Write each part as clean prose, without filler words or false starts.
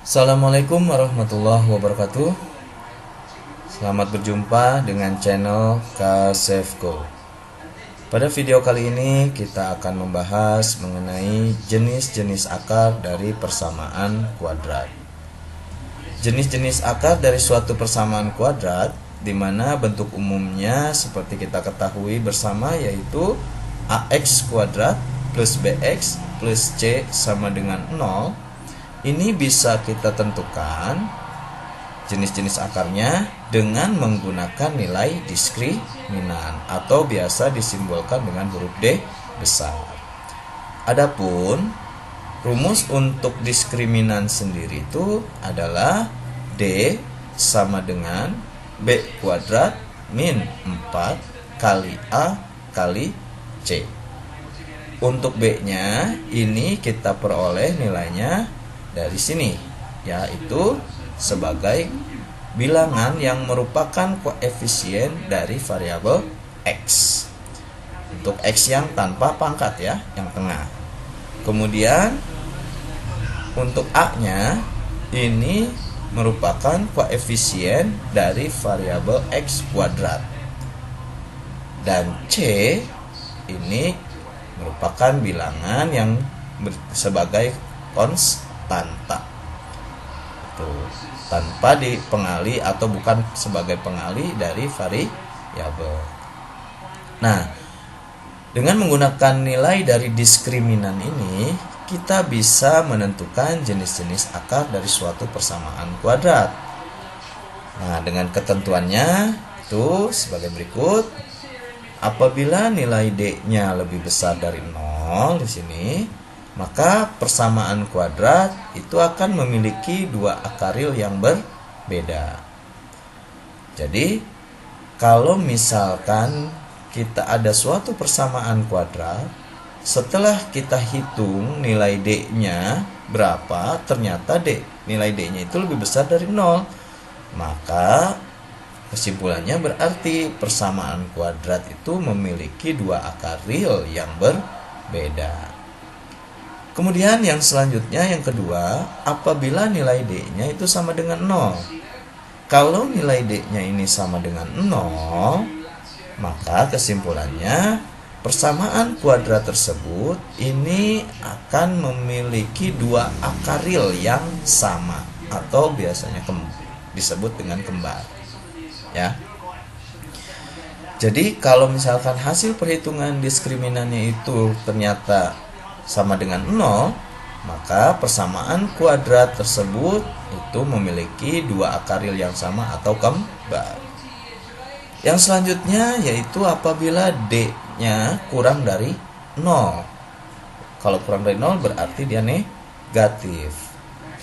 Assalamualaikum warahmatullahi wabarakatuh. Selamat berjumpa dengan channel Kasefco. Pada video kali ini kita akan membahas mengenai jenis-jenis akar dari persamaan kuadrat. Jenis-jenis akar dari suatu persamaan kuadrat di mana bentuk umumnya seperti kita ketahui bersama, yaitu ax kuadrat plus bx plus c sama dengan 0. Ini bisa kita tentukan jenis-jenis akarnya dengan menggunakan nilai diskriminan atau biasa disimbolkan dengan huruf D besar. Adapun rumus untuk diskriminan sendiri itu adalah D sama dengan B kuadrat min 4 kali A kali C. Untuk B-nya ini kita peroleh nilainya dari sini, yaitu sebagai bilangan yang merupakan koefisien dari variabel X. Untuk X yang tanpa pangkat ya, yang tengah. Kemudian untuk A-nya ini merupakan koefisien dari variabel X kuadrat. Dan C ini merupakan bilangan yang sebagai konstanta, itu tanpa dipengali atau bukan sebagai pengali dari variabel. Nah, dengan menggunakan nilai dari diskriminan ini, kita bisa menentukan jenis-jenis akar dari suatu persamaan kuadrat. Nah, dengan ketentuannya itu sebagai berikut. Apabila nilai D-nya lebih besar dari 0 di sini, maka persamaan kuadrat itu akan memiliki dua akaril yang berbeda. Jadi, kalau misalkan kita ada suatu persamaan kuadrat, setelah kita hitung nilai D-nya berapa, ternyata nilai D-nya itu lebih besar dari 0. Maka kesimpulannya berarti persamaan kuadrat itu memiliki dua akaril yang berbeda. Kemudian yang selanjutnya, yang kedua, apabila nilai D-nya itu sama dengan 0. Kalau nilai D-nya ini sama dengan 0, maka kesimpulannya persamaan kuadrat tersebut ini akan memiliki dua akaril yang sama atau biasanya disebut dengan kembar. Ya. Jadi kalau misalkan hasil perhitungan diskriminannya itu ternyata sama dengan 0, maka persamaan kuadrat tersebut itu memiliki dua akaril yang sama atau kembar. Yang selanjutnya yaitu apabila D-nya kurang dari 0. Kalau kurang dari 0 berarti dia negatif.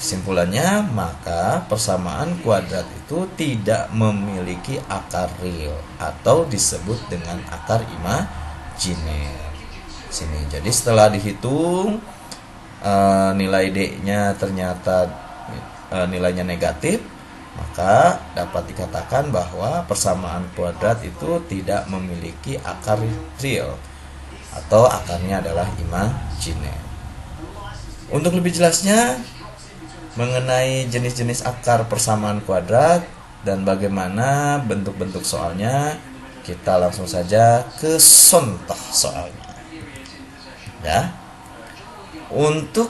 Kesimpulannya, maka persamaan kuadrat itu tidak memiliki akar real atau disebut dengan akar imajiner. Sini. Jadi setelah dihitung nilai D-nya ternyata nilainya negatif, maka dapat dikatakan bahwa persamaan kuadrat itu tidak memiliki akar real atau akarnya adalah imajiner. Untuk lebih jelasnya mengenai jenis-jenis akar persamaan kuadrat dan bagaimana bentuk-bentuk soalnya, kita langsung saja ke contoh soalnya. Ya. Untuk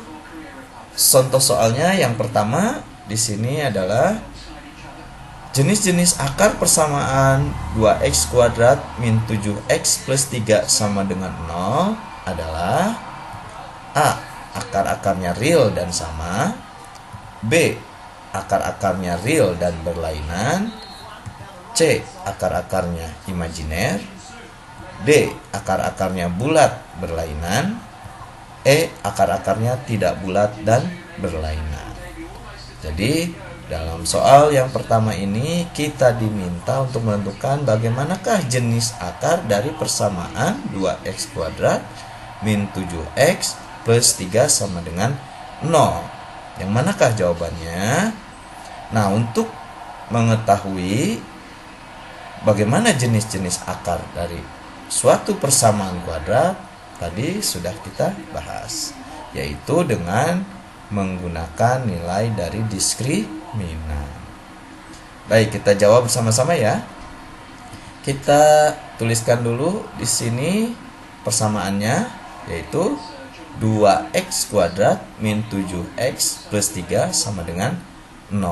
contoh soalnya yang pertama di sini adalah jenis-jenis akar persamaan 2x kuadrat min 7x plus 3 sama dengan 0 adalah A. Akar-akarnya real dan sama, B. Akar-akarnya real dan berlainan, C. Akar-akarnya imajiner, D. Akar-akarnya bulat berlainan, E. Akar-akarnya tidak bulat dan berlainan. Jadi dalam soal yang pertama ini kita diminta untuk menentukan bagaimanakah jenis akar dari persamaan 2x kuadrat min 7x plus 3 sama dengan 0. Yang manakah jawabannya? Nah, untuk mengetahui bagaimana jenis-jenis akar dari suatu persamaan kuadrat tadi sudah kita bahas, yaitu dengan menggunakan nilai dari diskriminan. Baik, kita jawab bersama-sama ya. Kita tuliskan dulu di sini persamaannya, yaitu 2x kuadrat min 7x plus 3 sama dengan 0.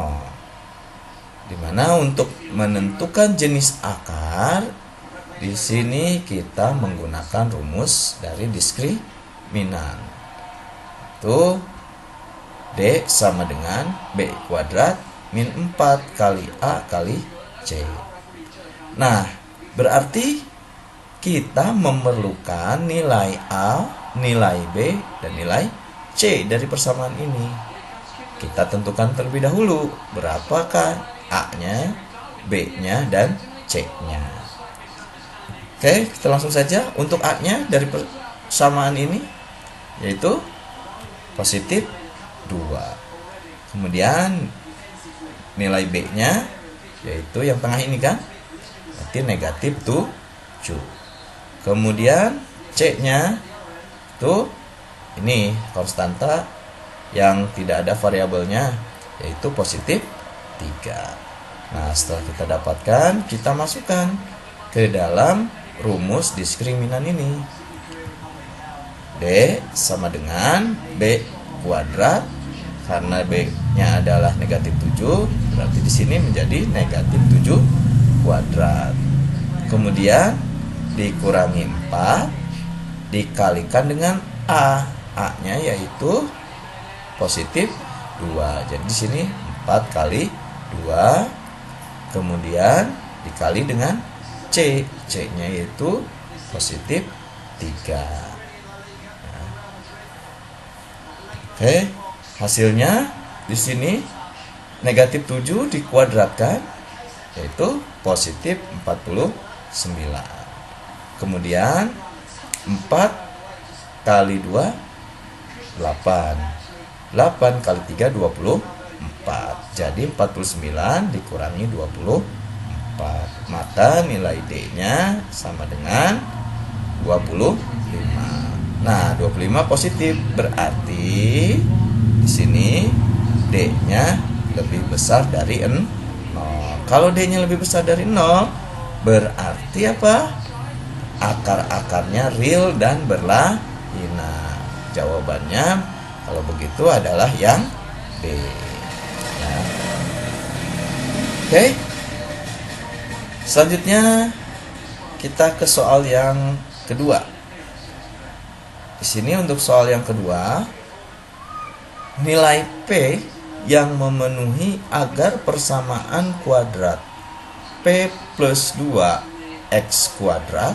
Dimana untuk menentukan jenis akar, di sini kita menggunakan rumus dari diskriminan. Itu D sama dengan B kuadrat min 4 kali A kali C. Nah, berarti kita memerlukan nilai A, nilai B, dan nilai C dari persamaan ini. Kita tentukan terlebih dahulu berapakah A-nya, B-nya, dan C-nya. Oke, kita langsung saja. Untuk A-nya dari persamaan ini, yaitu positif 2. Kemudian nilai B-nya, yaitu yang tengah ini kan, berarti negatif 7. Kemudian C-nya itu ini konstanta yang tidak ada variabelnya, yaitu positif 3. Nah, setelah kita dapatkan, kita masukkan ke dalam rumus diskriminan ini. D sama dengan B kuadrat, karena B-nya adalah negatif 7, berarti di sini menjadi negatif 7 kuadrat. Kemudian dikurangi 4 dikalikan dengan A. A-nya yaitu positif 2. Jadi di sini 4 kali 2, kemudian dikali dengan C. C-nya yaitu positif 3. Nah. Oke, hasilnya di sini negatif 7 dikuadratkan, yaitu positif 49. Kemudian 4 kali 2 8. 8 kali 3 24. Jadi 49 dikurangi 24. Maka nilai D-nya sama dengan 25. Nah, 25 positif, berarti di sini D-nya lebih besar dari 0. Kalau D-nya lebih besar dari 0, berarti apa? Akar-akarnya real dan berlainan. Jawabannya kalau begitu adalah yang B. Ya. Oke. Selanjutnya kita ke soal yang kedua. Di sini untuk soal yang kedua, nilai P yang memenuhi agar persamaan kuadrat P plus 2x kuadrat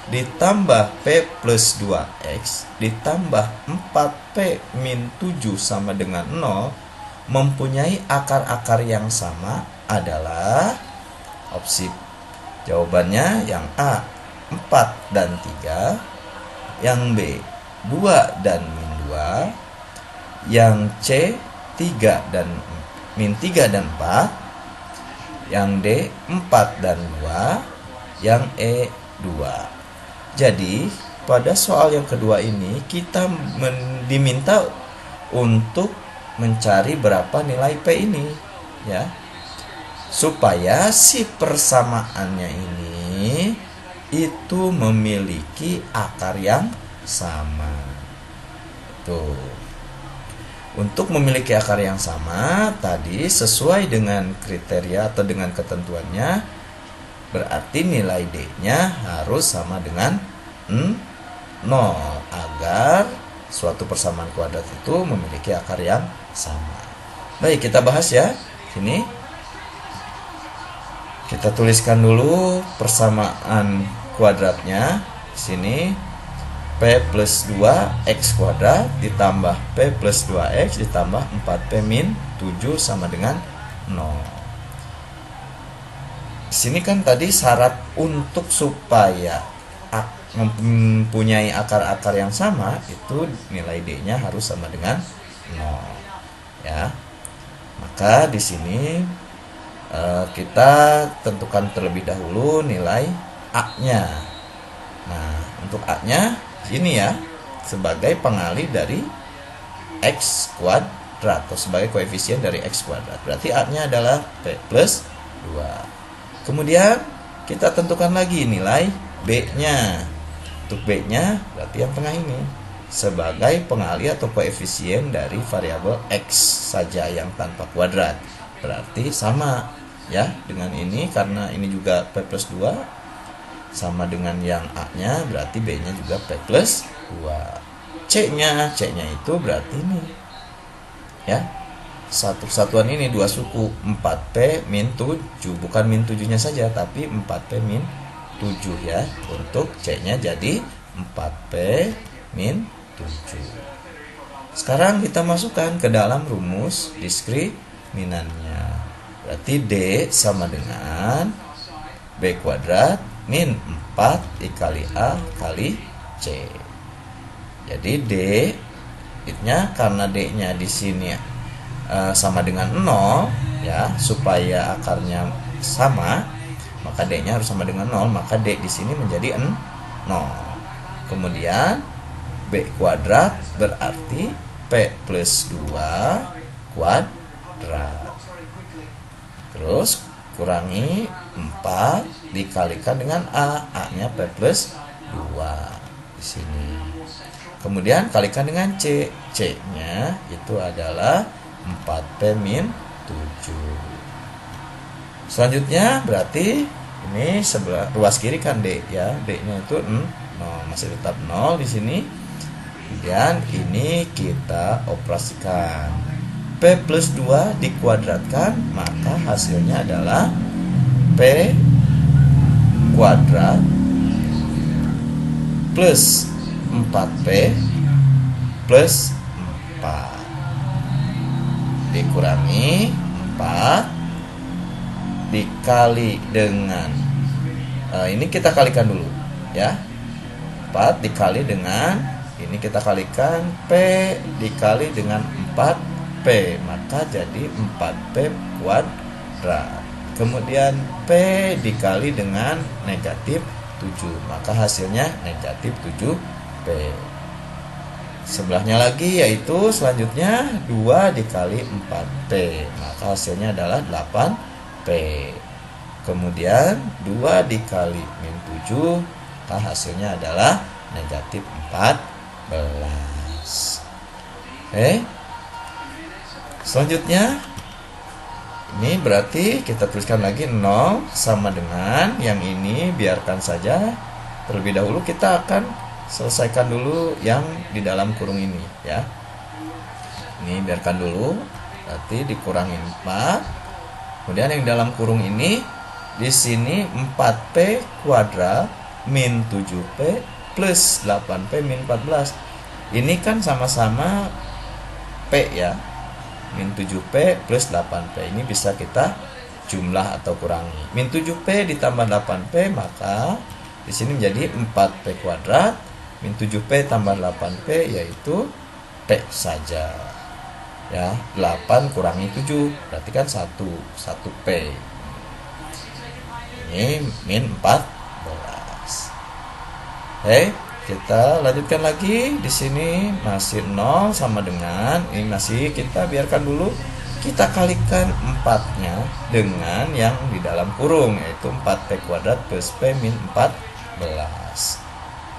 ditambah P plus 2x ditambah 4P min 7 sama dengan 0 mempunyai akar-akar yang sama adalah opsi jawabannya yang A 4 dan 3, yang B 2 dan min 2, yang C 3 dan min 3 dan 4, yang D 4 dan 2, yang E 2. Jadi pada soal yang kedua ini kita diminta untuk mencari berapa nilai P ini, ya, supaya si persamaannya ini itu memiliki akar yang sama. Tuh. Untuk memiliki akar yang sama tadi sesuai dengan kriteria atau dengan ketentuannya, berarti nilai D-nya harus sama dengan 0 agar suatu persamaan kuadrat itu memiliki akar yang sama. Baik, kita bahas ya. Sini kita tuliskan dulu persamaan kuadratnya. Sini P plus 2x kuadrat ditambah P plus 2x ditambah 4P min 7 sama dengan 0. Di sini kan tadi syarat untuk supaya mempunyai akar-akar yang sama itu nilai D-nya harus sama dengan 0, ya. Maka di sini kita tentukan terlebih dahulu nilai A-nya. Nah, untuk A-nya ini ya, sebagai pengali dari X kuadrat. kuadrat atau sebagai koefisien dari X kuadrat. Berarti A-nya adalah P plus 2. Kemudian kita tentukan lagi nilai B-nya. Untuk B-nya berarti yang tengah ini sebagai pengali atau koefisien dari variabel X saja yang tanpa kuadrat. Berarti sama ya dengan ini, karena ini juga P plus 2 sama dengan yang A-nya, berarti B-nya juga P plus 2. C-nya itu berarti ini ya, satu kesatuan ini dua suku 4P min 7, bukan min 7-nya saja tapi 4P min 7 ya. Untuk C-nya jadi 4P min 7. Sekarang kita masukkan ke dalam rumus diskriminannya. Berarti D sama dengan B kuadrat min 4 dikali A kali C. Jadi D nya karena D-nya di sini sama dengan 0 ya, supaya akarnya sama maka D-nya harus sama dengan 0, maka D di sini menjadi 0. Kemudian B kuadrat berarti P plus 2 kuadrat. Terus kurangi 4 dikalikan dengan A, A-nya P plus 2 di sini. Kemudian kalikan dengan C, C-nya itu adalah 4P min 7. Selanjutnya berarti ini sebelah ruas kiri kan D ya, D-nya itu 0, masih tetap 0 di sini. Kemudian ini kita operasikan. P plus 2 dikuadratkan, maka hasilnya adalah P kuadrat plus 4P plus 4 dikurangi 4 dikali dengan ini kita kalikan dulu ya, 4 dikali dengan ini kita kalikan P dikali dengan 4P, maka jadi 4P kuadrat. Kemudian P dikali dengan negatif 7, maka hasilnya negatif 7P. Sebelahnya lagi yaitu selanjutnya 2 dikali 4P, maka hasilnya adalah 8P. Kemudian 2 dikali min 7, maka hasilnya adalah negatif 14. Selanjutnya ini berarti kita tuliskan lagi 0 sama dengan yang ini, biarkan saja. Terlebih dahulu kita akan selesaikan dulu yang di dalam kurung ini ya. Ini biarkan dulu, berarti dikurangin 4. Kemudian yang dalam kurung ini di sini 4P kuadrat min 7P plus 8P min 14. Ini kan sama-sama P ya, min 7P plus 8P. Ini bisa kita jumlah atau kurangi. Min 7P ditambah 8P, maka di sini menjadi 4P kuadrat min 7P tambah 8P, yaitu P saja ya. 8 kurangi 7 berarti kan 1P. Ini min 14. Kita lanjutkan lagi. Di sini masih 0 sama dengan ini, masih kita biarkan dulu. Kita kalikan 4-nya dengan yang di dalam kurung, yaitu 4P kuadrat plus P min 14.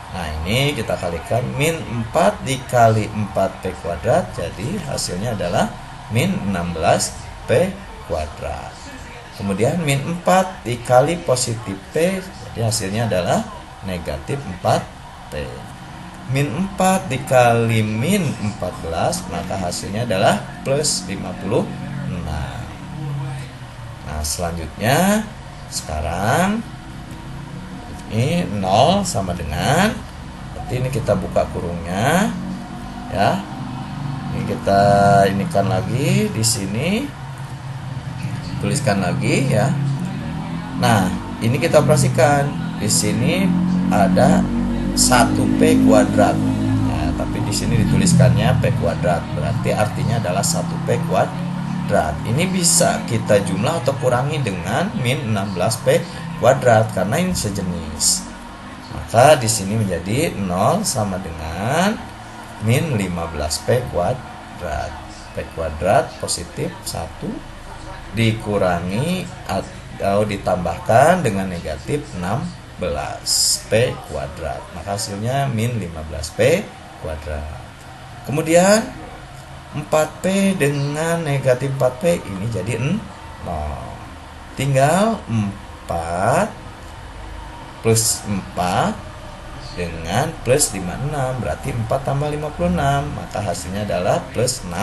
Nah ini kita kalikan min 4 dikali 4P kuadrat, jadi hasilnya adalah min 16P kuadrat. Kemudian min 4 dikali positif P, jadi hasilnya adalah negatif 4P. Min 4 dikali min 14, maka hasilnya adalah plus 56. Nah selanjutnya sekarang ini 0 sama dengan, berarti ini kita buka kurungnya ya. Ini kita inikan lagi di sini, tuliskan lagi ya. Nah ini kita operasikan. Di sini ada 1P kuadrat ya, tapi di sini dituliskannya P kuadrat, berarti artinya adalah 1P kuadrat. Ini bisa kita jumlah atau kurangi dengan min 16P kuadrat karena ini sejenis. Maka di sini menjadi 0 sama dengan min 15P kuadrat. P kuadrat positif 1 dikurangi atau ditambahkan dengan negatif 16 P kuadrat. Maka hasilnya min 15 P kuadrat. Kemudian 4P dengan negatif 4P ini jadi 0. Tinggal 4 plus 4 dengan plus 56, berarti 4 tambah 56, maka hasilnya adalah plus 60.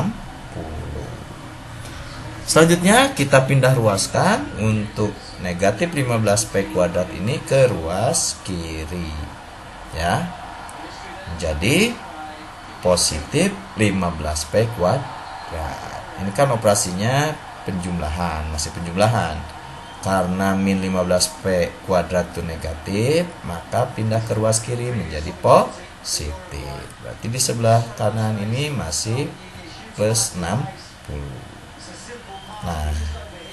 Selanjutnya kita pindah ruaskan untuk negatif 15P kuadrat ini ke ruas kiri, ya, menjadi positif 15P kuadrat. Ini kan operasinya penjumlahan, masih penjumlahan. Karena min 15P kuadrat itu negatif, maka pindah ke ruas kiri menjadi positif. Berarti di sebelah kanan ini masih plus 60. Nah,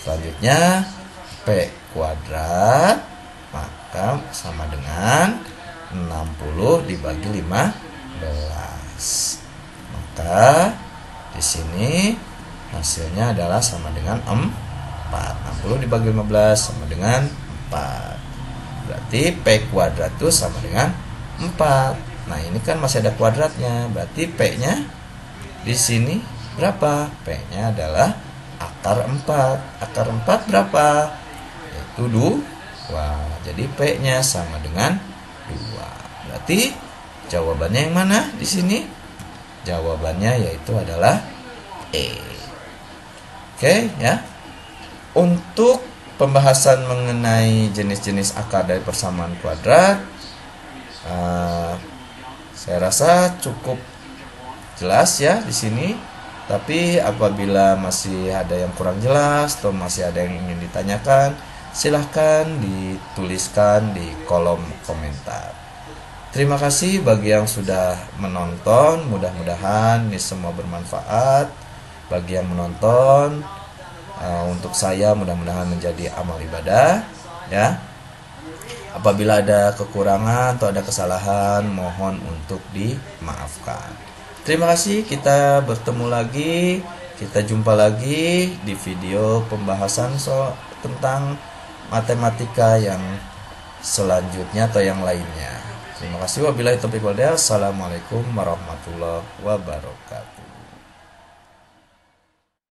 selanjutnya P kuadrat maka sama dengan 60 dibagi 15. Maka di sini hasilnya adalah sama dengan 4. 60 dibagi 15 sama dengan 4. Berarti P kuadrat itu sama dengan 4. Nah, ini kan masih ada kuadratnya. Berarti P-nya di sini berapa? P-nya adalah akar 4. Akar 4 berapa? Yaitu 2. Jadi P-nya sama dengan 2. Berarti jawabannya yang mana di sini? Jawabannya yaitu adalah E. Oke, ya. Untuk pembahasan mengenai jenis-jenis akar dari persamaan kuadrat, saya rasa cukup jelas ya di sini. Tapi apabila masih ada yang kurang jelas atau masih ada yang ingin ditanyakan, silahkan dituliskan di kolom komentar. Terima kasih bagi yang sudah menonton. Mudah-mudahan ini semua bermanfaat bagi yang menonton. Untuk saya mudah-mudahan menjadi amal ibadah, ya. Apabila ada kekurangan atau ada kesalahan, mohon untuk dimaafkan. Terima kasih, kita bertemu lagi, kita jumpa lagi di video pembahasan tentang matematika yang selanjutnya atau yang lainnya. Terima kasih, wabillahi taufiq wal hidayah. Assalamualaikum warahmatullahi wabarakatuh.